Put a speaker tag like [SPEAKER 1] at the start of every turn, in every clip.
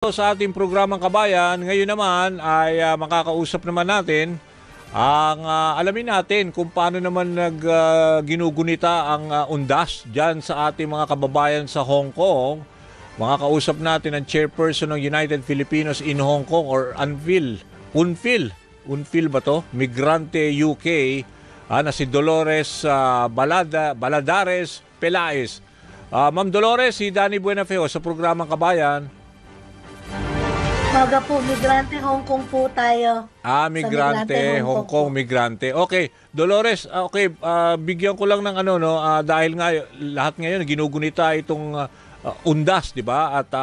[SPEAKER 1] Sa ating programang Kabayan, ngayon naman ay makakausap naman natin ang alamin natin kung paano naman ginugunita ang undas dyan sa ating mga kababayan sa Hong Kong. Makakausap natin ang chairperson ng United Filipinos in Hong Kong or UNFIL. UNFIL ba to? Migrante UK na si Dolores Baladares Pelaez. Ma'am Dolores, si Danny Buenafeo sa programang Kabayan.
[SPEAKER 2] Maga po, migrante Hong Kong po tayo.
[SPEAKER 1] Migrante Hong Kong, migrante. Okay, Dolores, okay, bigyan ko lang ng dahil nga lahat ngayon ginugunita itong undas, di ba? At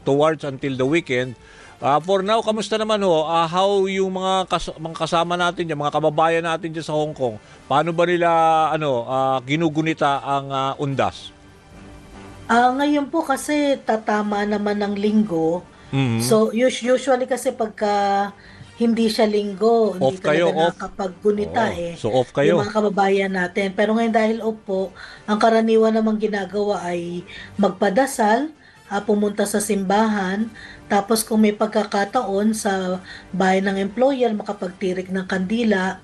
[SPEAKER 1] towards until the weekend. For now, kamusta naman how yung mga kasama natin diyan, mga kababayan natin diyan sa Hong Kong, paano ba nila ginugunita ang undas?
[SPEAKER 2] Ngayon po kasi tatama naman ng linggo. So usually kasi pagka hindi siya linggo,
[SPEAKER 1] off
[SPEAKER 2] hindi
[SPEAKER 1] kayo,
[SPEAKER 2] talaga nakakapaggunita
[SPEAKER 1] So off kayo.
[SPEAKER 2] yung mga kababayan natin. Pero ngayon dahil off po, ang karaniwan namang ginagawa ay magpadasal, pumunta sa simbahan, tapos kung may pagkakataon sa bahay ng employer makapagtirik ng kandila,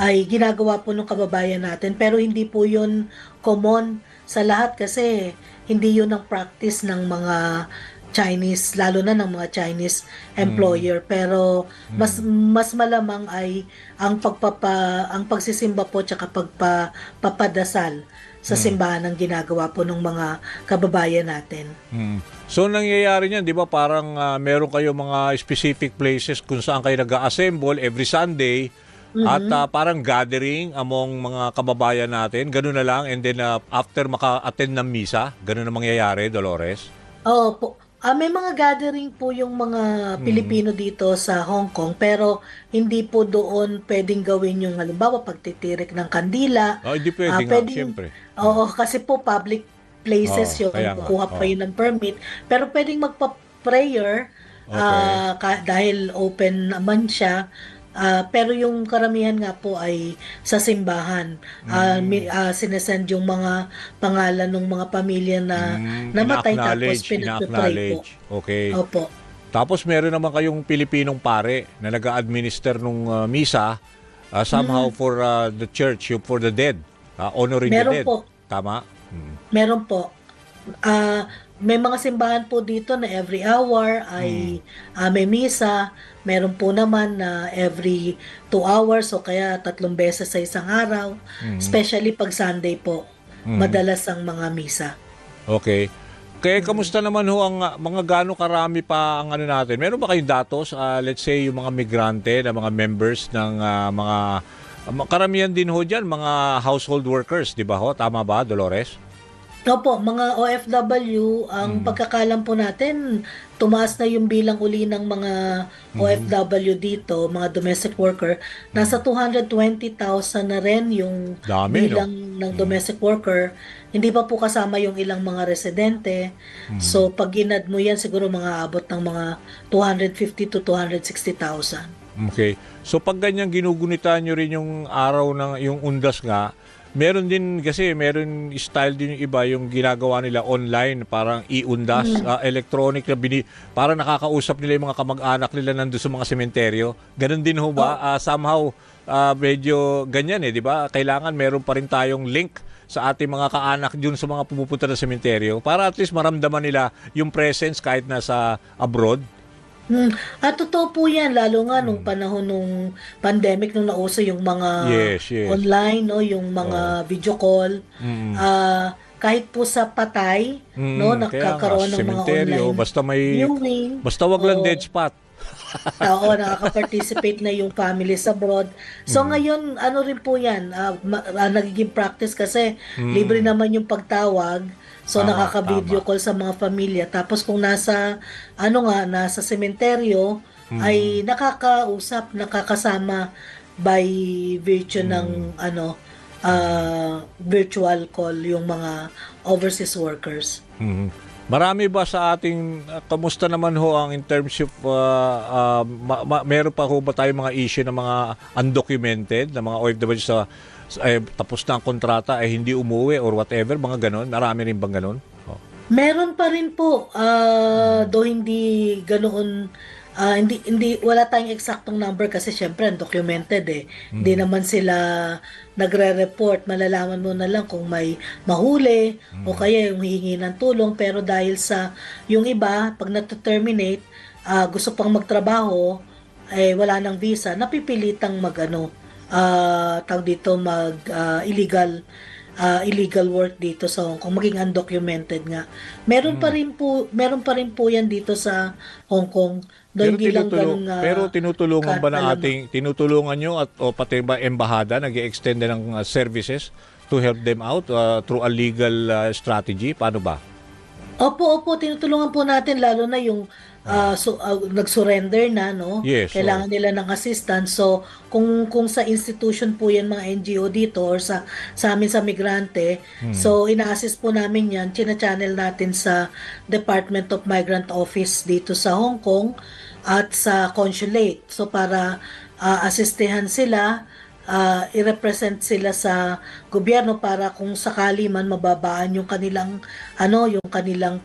[SPEAKER 2] ay ginagawa po ng kababayan natin. Pero hindi po yun common sa lahat kasi hindi yun ang practice ng mga Chinese, lalo na ng mga Chinese employer. Pero mas malamang ay ang pagsisimba po tsaka pagpapadasal sa simbahan ang ginagawa po ng mga kababayan natin.
[SPEAKER 1] So nangyayari niyan, 'di ba? Parang meron kayo mga specific places kung saan kayo nag-assemble every Sunday at parang gathering among mga kababayan natin. Ganun na lang, and then after maka-attend ng misa, ganun na mangyayari, Dolores?
[SPEAKER 2] Oo po. May mga gathering po yung mga Pilipino dito sa Hong Kong, pero hindi po doon pwedeng gawin yung halimbawa pagtitirik ng kandila.
[SPEAKER 1] Hindi pwede nga, siyempre.
[SPEAKER 2] Oo, kasi po public places yun,
[SPEAKER 1] kaya nga.
[SPEAKER 2] kuha pa yun ng permit. Pero pwedeng magpa-prayer dahil open naman siya. Pero yung karamihan nga po ay sa simbahan. Sinesend yung mga pangalan ng mga pamilya na namatay tapos pinagpipray po.
[SPEAKER 1] Okay.
[SPEAKER 2] Opo.
[SPEAKER 1] Tapos meron naman kayong Pilipinong pare na nag-a-administer nung misa somehow for the church, for the dead, honoring
[SPEAKER 2] Meron
[SPEAKER 1] the dead.
[SPEAKER 2] po.
[SPEAKER 1] Tama?
[SPEAKER 2] Meron po. May mga simbahan po dito na every hour ay may misa. Meron po naman na every 2 hours o kaya 3 beses sa isang araw. Especially pag Sunday po. Madalas ang mga misa.
[SPEAKER 1] Okay. Kaya kamusta naman ang mga gaano karami pa ang natin? Meron ba kayong datos? Let's say yung mga migrante na mga members ng mga karamihan din diyan, mga household workers, di ba Tama ba, Dolores?
[SPEAKER 2] Opo, mga OFW, ang pagkakalam po natin, tumaas na yung bilang uli ng mga OFW dito, mga domestic worker. Nasa 220,000 na rin yung bilang ng domestic worker. Hindi pa po kasama yung ilang mga residente. So, pag inad mo yan, siguro mga abot ng mga 250 to 260,000.
[SPEAKER 1] Okay. So, pag ganyan ginugunita nyo rin yung araw ng yung undas nga, meron din kasi meron style din yung iba yung ginagawa nila online, parang i-undas, electronic na parang nakakausap nila yung mga kamag-anak nila nandoon sa mga sementeryo. Ganun din ho ba? Somehow medyo ganyan di ba? Kailangan meron pa rin tayong link sa ating mga kaanak dun sa mga pumupunta ng sementeryo para at least maramdaman nila yung presence kahit nasa abroad.
[SPEAKER 2] Totoo po yan, lalo nga nung panahon nung pandemic, nung nauso yung mga online, yung mga video call. Kahit po sa patay, nakakaroon ng mga online viewing.
[SPEAKER 1] Basta wag lang dead spot.
[SPEAKER 2] Oo, nakaka-participate na yung families abroad. So ngayon, rin po yan, nagiging practice kasi libre naman yung pagtawag. So nakaka-video call sa mga pamilya. Tapos kung nasa sementeryo ay nakakausap, nakakasama by virtue ng virtual call yung mga overseas workers.
[SPEAKER 1] Marami ba sa ating kamusta naman ang in terms of meron pa ba tayong mga issue ng mga undocumented na mga OFW sa tapos na ang kontrata ay hindi umuwi or whatever, mga ganon? Marami rin bang ganon?
[SPEAKER 2] Meron pa rin po,
[SPEAKER 1] Mm.
[SPEAKER 2] though hindi ganoon, hindi wala tayong eksaktong number kasi siyempre undocumented eh. Hindi
[SPEAKER 1] Mm.
[SPEAKER 2] naman sila nagre-report. Malalaman mo na lang kung may mahuli o
[SPEAKER 1] Mm.
[SPEAKER 2] kaya yung hihingi ng tulong. Pero dahil sa yung iba, pag na-terminate, gusto pang magtrabaho, eh wala ng visa, napipilitang tawag dito, illegal work dito sa Hong Kong, maging undocumented nga.
[SPEAKER 1] Mm.
[SPEAKER 2] Meron pa rin po yan dito sa Hong Kong, though hindi lang ganun
[SPEAKER 1] Pero tinutulungan ba ng
[SPEAKER 2] katalamak.
[SPEAKER 1] ating tinutulungan nyo at o pati ba embahada nag-extend na ng services to help them out through a legal strategy? Paano ba?
[SPEAKER 2] Opo, opo, tinutulungan po natin lalo na yung
[SPEAKER 1] Oh.
[SPEAKER 2] nag-surrender na, no?
[SPEAKER 1] Yes,
[SPEAKER 2] Kailangan
[SPEAKER 1] oh.
[SPEAKER 2] nila ng assistance. So, kung sa institution po yan, mga NGO dito or sa amin sa migrante,
[SPEAKER 1] Mm.
[SPEAKER 2] so ina-assist po namin yan, china-channel natin sa Department of Migrant Office dito sa Hong Kong at sa consulate. So, para asistehan sila, i-represent sila sa gobyerno para kung sakali man mababaan yung kanilang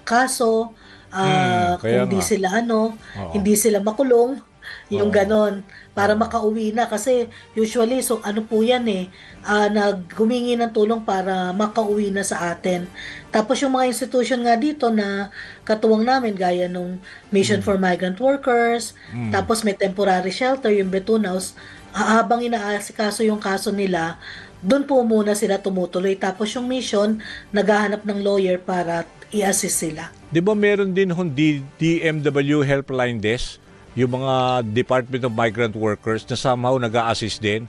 [SPEAKER 2] kaso,
[SPEAKER 1] Kaya
[SPEAKER 2] kung
[SPEAKER 1] nga. Oo.
[SPEAKER 2] hindi sila makulong, yung
[SPEAKER 1] Oo.
[SPEAKER 2] ganon, para
[SPEAKER 1] Oo.
[SPEAKER 2] makauwi na kasi usually so ano po yan eh, naghumingi ng tulong para makauwi na sa atin. Tapos yung mga institution nga dito na katuwang namin gaya nung Mission
[SPEAKER 1] Mm.
[SPEAKER 2] for Migrant Workers,
[SPEAKER 1] Mm.
[SPEAKER 2] tapos may temporary shelter yung Betunaus, habang inaasikaso yung kaso nila, doon po muna sila tumutuloy. Tapos yung mission, naghahanap ng lawyer para i-assist sila.
[SPEAKER 1] 'Di ba meron din hong DMW helpline desk, yung mga Department of Migrant Workers na somehow nag-a-assist din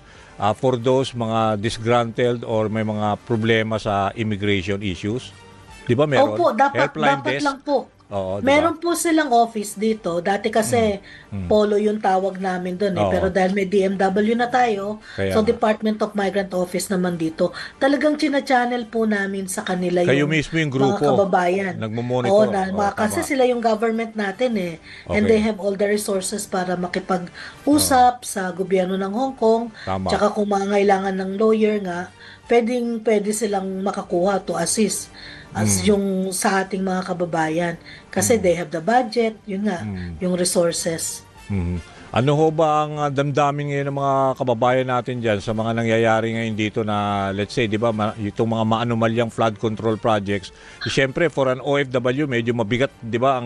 [SPEAKER 1] for those mga disgruntled or may mga problema sa immigration issues? 'Di ba meron?
[SPEAKER 2] Opo, dapat
[SPEAKER 1] Helpline
[SPEAKER 2] dapat
[SPEAKER 1] desk?
[SPEAKER 2] lang po.
[SPEAKER 1] Oo, 'di ba?
[SPEAKER 2] Meron po silang office dito. Dati
[SPEAKER 1] Mm.
[SPEAKER 2] kasi
[SPEAKER 1] Mm.
[SPEAKER 2] polo yung tawag namin doon eh. Pero
[SPEAKER 1] Oo,
[SPEAKER 2] dahil may DMW na tayo,
[SPEAKER 1] kaya
[SPEAKER 2] so
[SPEAKER 1] nga.
[SPEAKER 2] Department of Migrant Office naman dito. Talagang china-channel po namin sa kanila
[SPEAKER 1] Kayo
[SPEAKER 2] yung
[SPEAKER 1] mismo yung
[SPEAKER 2] mga
[SPEAKER 1] grupo
[SPEAKER 2] kababayan. Oo,
[SPEAKER 1] nagmo-monitor. Oo,
[SPEAKER 2] kasi
[SPEAKER 1] tama.
[SPEAKER 2] sila yung government natin eh. And they
[SPEAKER 1] Okay.
[SPEAKER 2] have all the resources para
[SPEAKER 1] Oo,
[SPEAKER 2] makipag-usap sa gobyerno ng Hong Kong.
[SPEAKER 1] tama.
[SPEAKER 2] Tsaka kung mangangailangan ng lawyer nga, pwede silang makakuha to assist as
[SPEAKER 1] Mm.
[SPEAKER 2] yung sa ating mga kababayan kasi
[SPEAKER 1] Mm.
[SPEAKER 2] they have the budget, yun nga,
[SPEAKER 1] Mm.
[SPEAKER 2] yung resources.
[SPEAKER 1] Mhm. Ano ho ba ang damdamin ngayon ng mga kababayan natin diyan sa mga nangyayari ngayon dito na let's say 'di ba itong mga maanumalyang flood control projects, siyempre for an OFW medyo mabigat 'di ba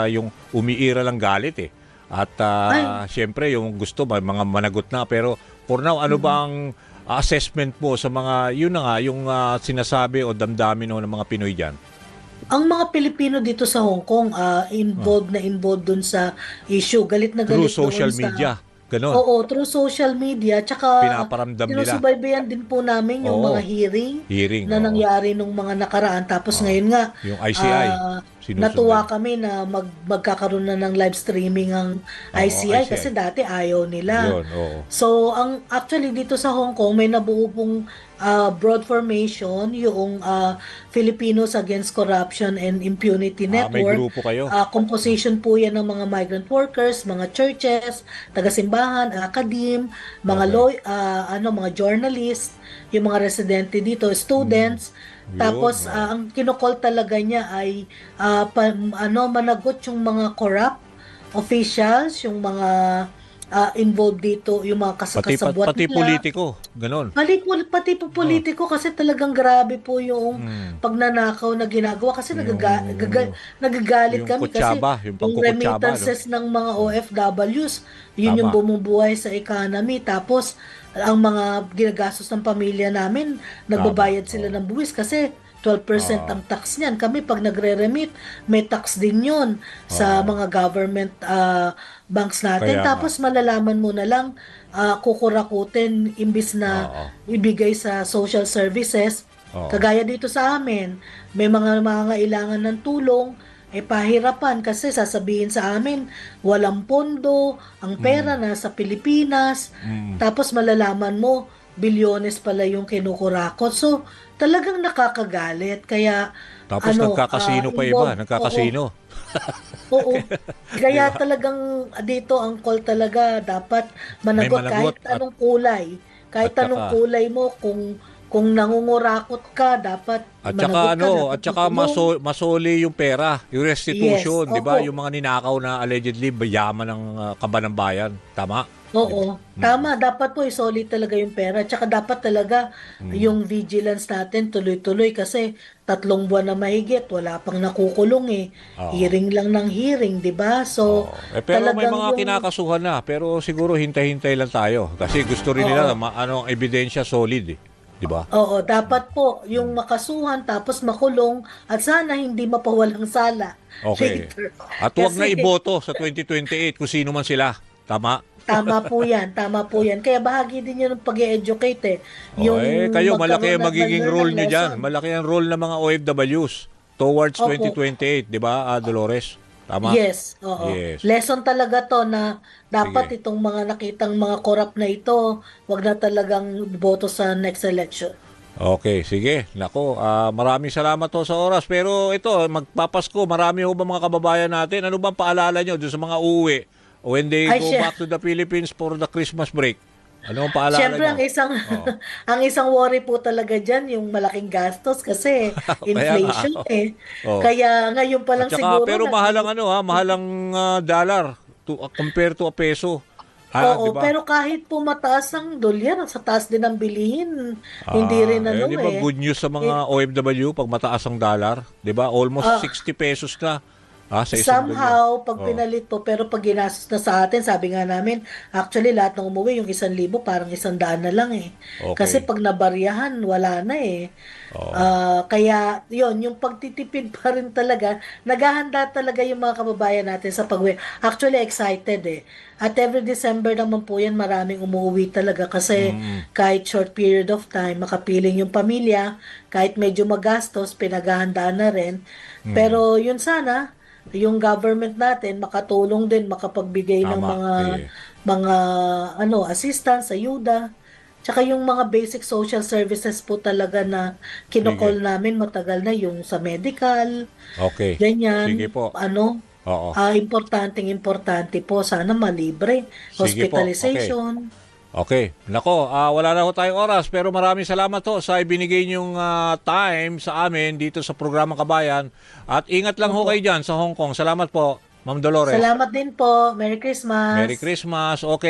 [SPEAKER 1] yung umiira lang galit eh. At
[SPEAKER 2] Ay,
[SPEAKER 1] siyempre yung gusto may mga managot na pero for now ano
[SPEAKER 2] mm.
[SPEAKER 1] ba ang assessment mo sa mga yun na nga yung sinasabi o damdamin ho ng mga Pinoy diyan?
[SPEAKER 2] Ang mga Pilipino dito sa Hong Kong,
[SPEAKER 1] Oh,
[SPEAKER 2] involved dun sa issue. Galit na
[SPEAKER 1] through
[SPEAKER 2] galit doon
[SPEAKER 1] social
[SPEAKER 2] sa.
[SPEAKER 1] media, ganon.
[SPEAKER 2] Oo, through social media. Tsaka
[SPEAKER 1] Pinaparamdam nila.
[SPEAKER 2] sinusubaybayan din po namin yung mga
[SPEAKER 1] Oo,
[SPEAKER 2] hearing
[SPEAKER 1] hearing,
[SPEAKER 2] na
[SPEAKER 1] oo.
[SPEAKER 2] nangyari nung mga nakaraan. Tapos
[SPEAKER 1] Oo.
[SPEAKER 2] ngayon nga,
[SPEAKER 1] Yung ICI,
[SPEAKER 2] natuwa
[SPEAKER 1] sinusundan.
[SPEAKER 2] kami na magkakaroon na ng live streaming ang
[SPEAKER 1] Oo,
[SPEAKER 2] ICI
[SPEAKER 1] ICI.
[SPEAKER 2] kasi dati ayaw nila.
[SPEAKER 1] Yun, oo.
[SPEAKER 2] So, actually dito sa Hong Kong, may nabuo pong broad formation, yung Filipinos Against Corruption and Impunity
[SPEAKER 1] May
[SPEAKER 2] Network.
[SPEAKER 1] grupo kayo.
[SPEAKER 2] Composition po yan ng mga migrant workers, mga churches, taga-simbahan, academe, mga
[SPEAKER 1] Okay.
[SPEAKER 2] mga journalists, yung mga residente dito, students.
[SPEAKER 1] Yun,
[SPEAKER 2] Tapos
[SPEAKER 1] oo.
[SPEAKER 2] ang kinokol talaga niya ay managot yung mga corrupt officials, yung mga involved dito, yung mga kasabwat
[SPEAKER 1] Pati
[SPEAKER 2] nila.
[SPEAKER 1] politiko, ganon.
[SPEAKER 2] Pati po
[SPEAKER 1] Oh,
[SPEAKER 2] politiko kasi talagang grabe po yung
[SPEAKER 1] mm.
[SPEAKER 2] pagnanakaw na ginagawa kasi
[SPEAKER 1] Yung,
[SPEAKER 2] nagagalit
[SPEAKER 1] yung
[SPEAKER 2] kami kasi
[SPEAKER 1] kutsaba, yung
[SPEAKER 2] yung
[SPEAKER 1] pangkukutsaba, no?
[SPEAKER 2] remittances ng mga OFWs, yun yung
[SPEAKER 1] Tama.
[SPEAKER 2] bumubuhay sa economy. Tapos ang mga ginagastos ng pamilya namin,
[SPEAKER 1] Tama.
[SPEAKER 2] nagbabayad sila
[SPEAKER 1] Oh.
[SPEAKER 2] ng buwis kasi 12%
[SPEAKER 1] Ah,
[SPEAKER 2] ang tax niyan. Kami pag nagre-remit, may tax din yun sa
[SPEAKER 1] oo.
[SPEAKER 2] mga government banks natin.
[SPEAKER 1] Kaya nga.
[SPEAKER 2] Tapos malalaman mo na lang, kukurakutin imbis na
[SPEAKER 1] Oo.
[SPEAKER 2] ibigay sa social services.
[SPEAKER 1] Oo.
[SPEAKER 2] Kagaya dito sa amin, may mga kailangan ng tulong, pahirapan kasi sasabihin sa amin, walang pondo, ang pera
[SPEAKER 1] Mm.
[SPEAKER 2] nasa Pilipinas,
[SPEAKER 1] Mm.
[SPEAKER 2] tapos malalaman mo, bilyones pala yung kinukurakot. So, talagang nakakagalit. Kaya,
[SPEAKER 1] Tapos nagkakasino pa iba,
[SPEAKER 2] oo,
[SPEAKER 1] nagkakasino.
[SPEAKER 2] oo.
[SPEAKER 1] Di
[SPEAKER 2] Kaya
[SPEAKER 1] ba?
[SPEAKER 2] talagang dito ang call talaga dapat
[SPEAKER 1] May
[SPEAKER 2] managot
[SPEAKER 1] managot
[SPEAKER 2] kahit anong kulay. Kahit
[SPEAKER 1] at
[SPEAKER 2] anong
[SPEAKER 1] saka,
[SPEAKER 2] kulay mo, kung kung nangungurakot ka, dapat
[SPEAKER 1] At
[SPEAKER 2] managot
[SPEAKER 1] saka
[SPEAKER 2] ka, dapat
[SPEAKER 1] at saka
[SPEAKER 2] makulong.
[SPEAKER 1] masoli yung pera, yung
[SPEAKER 2] Yes,
[SPEAKER 1] restitution, 'di ba?
[SPEAKER 2] opo.
[SPEAKER 1] Yung mga ninakaw na allegedly yaman ng kaban ng bayan, tama? 'Di ba?
[SPEAKER 2] Oo, tama. Dapat po isolid talaga yung pera. Tsaka dapat talaga
[SPEAKER 1] Mm.
[SPEAKER 2] yung vigilance natin tuloy-tuloy kasi 3 buwan na mahigit, wala pang nakukulong eh.
[SPEAKER 1] Oo.
[SPEAKER 2] Hearing lang ng hearing, di ba? So,
[SPEAKER 1] Oo. Pero may
[SPEAKER 2] talagang
[SPEAKER 1] mga
[SPEAKER 2] yung,
[SPEAKER 1] kinakasuhan na, pero siguro hintay-hintay lang tayo kasi gusto rin nila
[SPEAKER 2] oo,
[SPEAKER 1] na ano ang ebidensya solid, 'di ba?
[SPEAKER 2] oo, dapat po yung makasuhan tapos makulong at sana hindi mapawalang sala
[SPEAKER 1] Okay.
[SPEAKER 2] later.
[SPEAKER 1] At huwag na
[SPEAKER 2] Kasi
[SPEAKER 1] iboto sa 2028 kung sino man sila. Tama?
[SPEAKER 2] tama po yan, tama po yan. Kaya bahagi din yun ng pag-educate eh.
[SPEAKER 1] O,
[SPEAKER 2] Yung
[SPEAKER 1] kayo, malaki
[SPEAKER 2] magkaroon
[SPEAKER 1] ang magiging
[SPEAKER 2] mag-learn
[SPEAKER 1] role
[SPEAKER 2] ng
[SPEAKER 1] nyo dyan.
[SPEAKER 2] lesson.
[SPEAKER 1] Malaki ang role ng mga OFWs towards
[SPEAKER 2] Opo.
[SPEAKER 1] 2028, di ba, Dolores? Tama?
[SPEAKER 2] Yes, oo.
[SPEAKER 1] Yes.
[SPEAKER 2] Lesson talaga to na
[SPEAKER 1] Sige.
[SPEAKER 2] dapat itong mga nakitang mga corrupt na ito, wag na talagang boto sa next election.
[SPEAKER 1] Okay, sige. Nako, maraming salamat to sa oras. Pero ito, magpapasko, marami ho ba mga kababayan natin? Ano bang paalala nyo doon sa mga uuwi? When they
[SPEAKER 2] Ay,
[SPEAKER 1] go back to the Philippines for the Christmas break? Ano ang paalala
[SPEAKER 2] Siyempre,
[SPEAKER 1] nyo? Oh.
[SPEAKER 2] ang isang worry po talaga diyan yung malaking gastos kasi
[SPEAKER 1] Kaya nga.
[SPEAKER 2] inflation eh.
[SPEAKER 1] Oh.
[SPEAKER 2] Kaya ngayon pa
[SPEAKER 1] At
[SPEAKER 2] lang
[SPEAKER 1] saka,
[SPEAKER 2] siguro
[SPEAKER 1] pero
[SPEAKER 2] na
[SPEAKER 1] mahal ang mahal ang dollar compare to a peso. Di
[SPEAKER 2] oo,
[SPEAKER 1] ba?
[SPEAKER 2] pero kahit po mataas ang dolyar, sa taas din ang bilihin. Hindi rin
[SPEAKER 1] Di ba
[SPEAKER 2] eh.
[SPEAKER 1] good news sa
[SPEAKER 2] Eh,
[SPEAKER 1] mga OFW pag mataas ang dollar? Di ba? Almost 60 pesos na sa isang dollar.
[SPEAKER 2] Somehow, pag
[SPEAKER 1] Oh.
[SPEAKER 2] pinalit po, pero pag ginastos na sa atin, sabi nga namin, actually lahat ng umuwi, yung 1,000 parang 100 na lang eh. Kasi
[SPEAKER 1] Okay.
[SPEAKER 2] pag nabaryahan, wala na eh.
[SPEAKER 1] Oo.
[SPEAKER 2] Kaya, yon yung pagtitipid pa rin talaga, naghahanda talaga yung mga kababayan natin sa pag-uwi. Actually, excited eh. At every December naman po yan, maraming umuwi talaga kasi
[SPEAKER 1] Mm,
[SPEAKER 2] kahit short period of time, makapiling yung pamilya, kahit medyo magastos, pinaghahandaan na rin.
[SPEAKER 1] mm.
[SPEAKER 2] Pero yun sana, yung government natin makatulong din makapagbigay ng
[SPEAKER 1] Tama. Sige.
[SPEAKER 2] mga assistance, ayuda. Tsaka yung mga basic social services po talaga na
[SPEAKER 1] Sige.
[SPEAKER 2] kinokol namin matagal na yung sa medical,
[SPEAKER 1] Okay. Sige
[SPEAKER 2] ganyan,
[SPEAKER 1] po. Oo.
[SPEAKER 2] importante po sana malibre,
[SPEAKER 1] Sige po. Okay.
[SPEAKER 2] hospitalization.
[SPEAKER 1] Okay. Nako, wala na ho tayong oras pero maraming salamat ho sa ibinigay niyong time sa amin dito sa programang Kabayan. At ingat lang ho
[SPEAKER 2] Opo.
[SPEAKER 1] kayo dyan sa Hong Kong. Salamat po, Ma'am Dolores.
[SPEAKER 2] Salamat din po. Merry
[SPEAKER 1] Merry
[SPEAKER 2] Christmas.
[SPEAKER 1] Christmas. Okay.